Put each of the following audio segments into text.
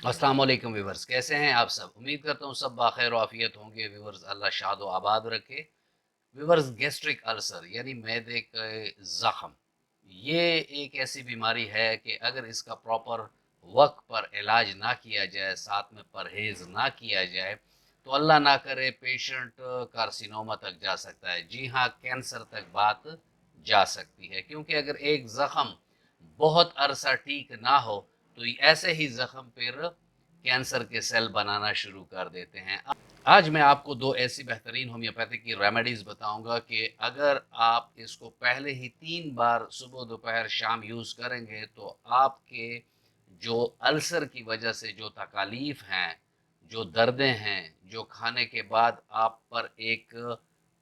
अस्सलाम वालेकुम व्यूवर्स, कैसे हैं आप सब। उम्मीद करता हूँ सब बाखैर आफियत होंगे व्यूवर्स। अल्लाह शाद व आबाद रखे। व्यूवर्स, गैस्ट्रिक अल्सर यानी मैदे के ज़ख़म, ये एक ऐसी बीमारी है कि अगर इसका प्रॉपर वक्त पर इलाज ना किया जाए, साथ में परहेज़ ना किया जाए, तो अल्लाह ना करे पेशेंट कार्सिनोमा तक जा सकता है। जी हाँ, कैंसर तक बात जा सकती है, क्योंकि अगर एक ज़ख़म बहुत अरसा ठीक ना हो तो ऐसे ही ज़ख़म फिर कैंसर के सेल बनाना शुरू कर देते हैं। आज मैं आपको दो ऐसी बेहतरीन होम्योपैथिक की रेमेडीज़ बताऊंगा कि अगर आप इसको पहले ही 3 बार सुबह दोपहर शाम यूज़ करेंगे तो आपके जो अल्सर की वजह से जो तकालीफ हैं, जो दर्दें हैं, जो खाने के बाद आप पर एक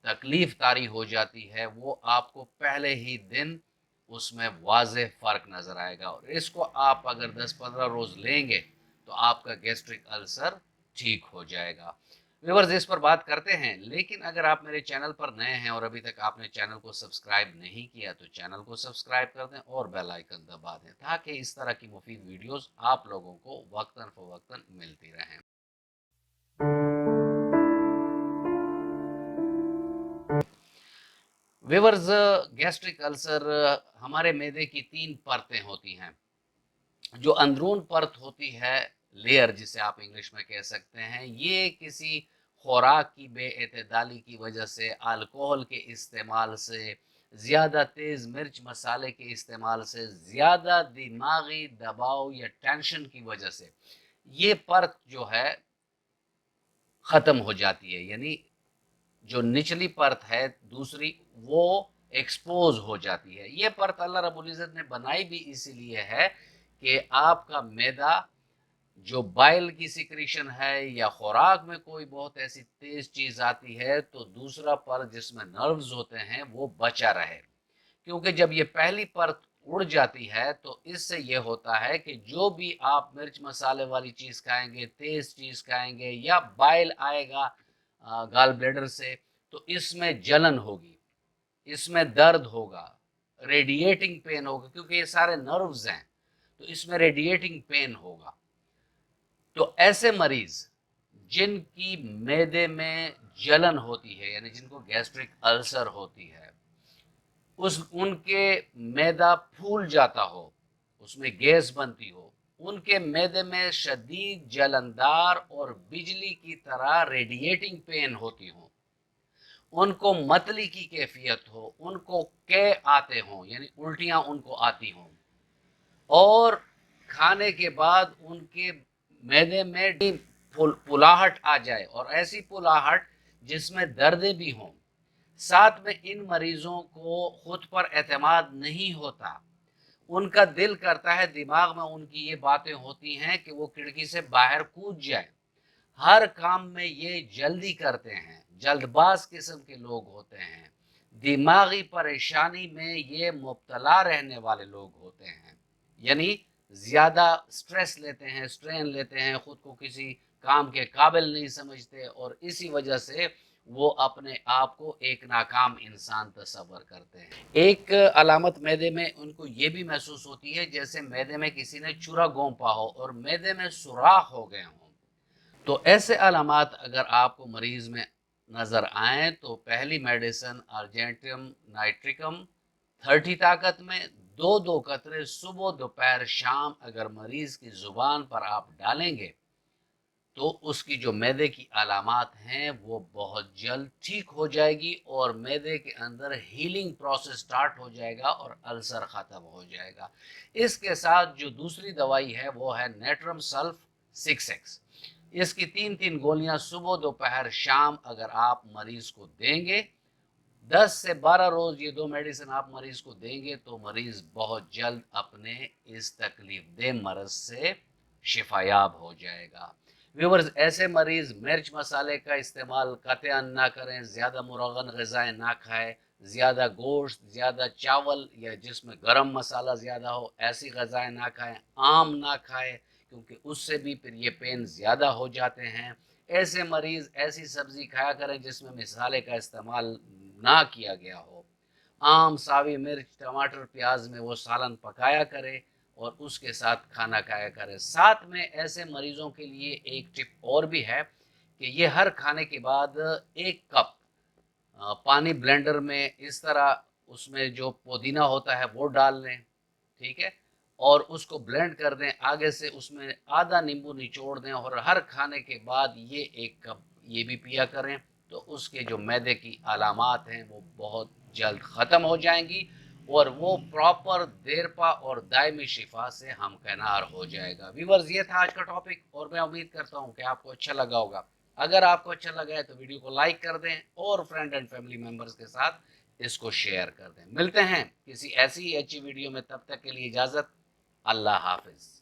तकलीफ तारी हो जाती है, वो आपको पहले ही दिन उसमें वाज़ेह फ़र्क नज़र आएगा। और इसको आप अगर 10-15 रोज़ लेंगे तो आपका गैस्ट्रिक अल्सर ठीक हो जाएगा। व्यूअर्स, इस पर बात करते हैं, लेकिन अगर आप मेरे चैनल पर नए हैं और अभी तक आपने चैनल को सब्सक्राइब नहीं किया तो चैनल को सब्सक्राइब कर दें और बेल आइकन दबा दें, ताकि इस तरह की मुफीद वीडियोस आप लोगों को वक्तन फ़वक्तन मिलती रहें। व्यूअर्स, गैस्ट्रिक अल्सर हमारे मैदे की 3 परतें होती हैं। जो अंदरून परत होती है, लेयर जिसे आप इंग्लिश में कह सकते हैं, ये किसी खुराक की बेएतदाली की वजह से, अल्कोहल के इस्तेमाल से, ज़्यादा तेज़ मिर्च मसाले के इस्तेमाल से, ज़्यादा दिमागी दबाव या टेंशन की वजह से ये परत जो है ख़त्म हो जाती है। यानी जो निचली परत है दूसरी, वो एक्सपोज हो जाती है। ये परत अल्लाह रब्बुल इज़्ज़त ने बनाई भी इसीलिए है कि आपका मैदा जो बाइल की सिक्रीशन है या खुराक में कोई बहुत ऐसी तेज चीज आती है तो दूसरा परत जिसमें नर्व्स होते हैं वो बचा रहे। क्योंकि जब ये पहली परत उड़ जाती है तो इससे ये होता है कि जो भी आप मिर्च मसाले वाली चीज खाएंगे, तेज चीज खाएंगे या बाइल आएगा गाल ब्लेडर से, तो इसमें जलन होगी, इसमें दर्द होगा, रेडिएटिंग पेन होगा, क्योंकि ये सारे नर्व्स हैं तो इसमें रेडिएटिंग पेन होगा। तो ऐसे मरीज जिनकी मैदे में जलन होती है, यानी जिनको गैस्ट्रिक अल्सर होती है, उस उनके मैदा फूल जाता हो, उसमें गैस बनती हो, उनके मैदे में शदीद जलनदार और बिजली की तरह रेडिएटिंग पेन होती हो, उनको मतली की कैफियत हो, उनको कै आते हों यानी उल्टियां उनको आती हों, और खाने के बाद उनके मैदे में पुलाहट आ जाए, और ऐसी पुलाहट जिसमें दर्द भी हों। साथ में इन मरीजों को खुद पर एतमाद नहीं होता, उनका दिल करता है, दिमाग में उनकी ये बातें होती हैं कि वो खिड़की से बाहर कूद जाए। हर काम में ये जल्दी करते हैं, जल्दबाज किस्म के लोग होते हैं, दिमागी परेशानी में ये मुब्तला रहने वाले लोग होते हैं। यानी ज़्यादा स्ट्रेस लेते हैं, स्ट्रेन लेते हैं, ख़ुद को किसी काम के काबिल नहीं समझते, और इसी वजह से वो अपने आप को एक नाकाम इंसान तस्वर करते हैं। एक अलामत मैदे में उनको ये भी महसूस होती है जैसे मैदे में किसी ने चूरा गोंपा हो और मैदे में सुराख हो गए हों। तो ऐसे अलामात अगर आपको मरीज में नज़र आए तो पहली मेडिसिन अर्जेंटियम नाइट्रिकम 30 ताकत में 2-2 कतरे सुबह दोपहर शाम अगर मरीज की जुबान पर आप डालेंगे तो उसकी जो मैदे की अलामात हैं वो बहुत जल्द ठीक हो जाएगी और मैदे के अंदर हीलिंग प्रोसेस स्टार्ट हो जाएगा और अल्सर ख़त्म हो जाएगा। इसके साथ जो दूसरी दवाई है वो है नेट्रम सल्फ 6x। इसकी 3-3 गोलियां सुबह दोपहर शाम अगर आप मरीज को देंगे, 10 से 12 रोज ये दो मेडिसिन आप मरीज को देंगे तो मरीज बहुत जल्द अपने इस तकलीफ दे मरज से शिफायाब हो जाएगा। व्यूवर्स, ऐसे मरीज मिर्च मसाले का इस्तेमाल कतई ना करें, ज़्यादा मुरगन ग़िज़ाएँ ना खाएं, ज़्यादा गोश्त, ज़्यादा चावल या जिसमें गरम मसाला ज़्यादा हो ऐसी ग़िज़ाएँ ना खाएं, आम ना खाएं, क्योंकि उससे भी फिर ये पेन ज़्यादा हो जाते हैं। ऐसे मरीज़ ऐसी सब्ज़ी खाया करें जिसमें मसाले का इस्तेमाल ना किया गया हो। आम, सावी मिर्च, टमाटर, प्याज में वो सालन पकाया करें اور اس کے ساتھ کھانا کھایا کریں۔ ساتھ میں ایسے مریضوں کے لیے ایک ٹپ اور بھی ہے کہ یہ ہر کھانے کے بعد 1 کپ پانی بلینڈر میں اس طرح اس میں جو پودینہ ہوتا ہے وہ ڈال لیں، ٹھیک ہے، اور اس کو بلینڈ کر دیں، آگے سے اس میں آدھا نیمبو نچوڑ دیں اور ہر کھانے کے بعد یہ 1 کپ یہ بھی پیا کریں، تو اس کے جو معدے کی علامات ہیں وہ بہت جلد ختم ہو جائیں گی اور وہ پراپر دیرپا اور دائمی شفا سے ہمکنار ہو جائے گا۔ ویورز، یہ تھا آج کا ٹاپک اور میں امید کرتا ہوں کہ آپ کو اچھا لگا ہوگا۔ اگر آپ کو اچھا لگا ہے تو ویڈیو کو لائک کر دیں اور فرینڈ اینڈ فیملی ممبرز کے ساتھ اس کو شیئر کر دیں۔ ملتے ہیں کسی ایسی ہی اچھی ویڈیو میں، تب تک کے لیے اجازت، اللہ حافظ۔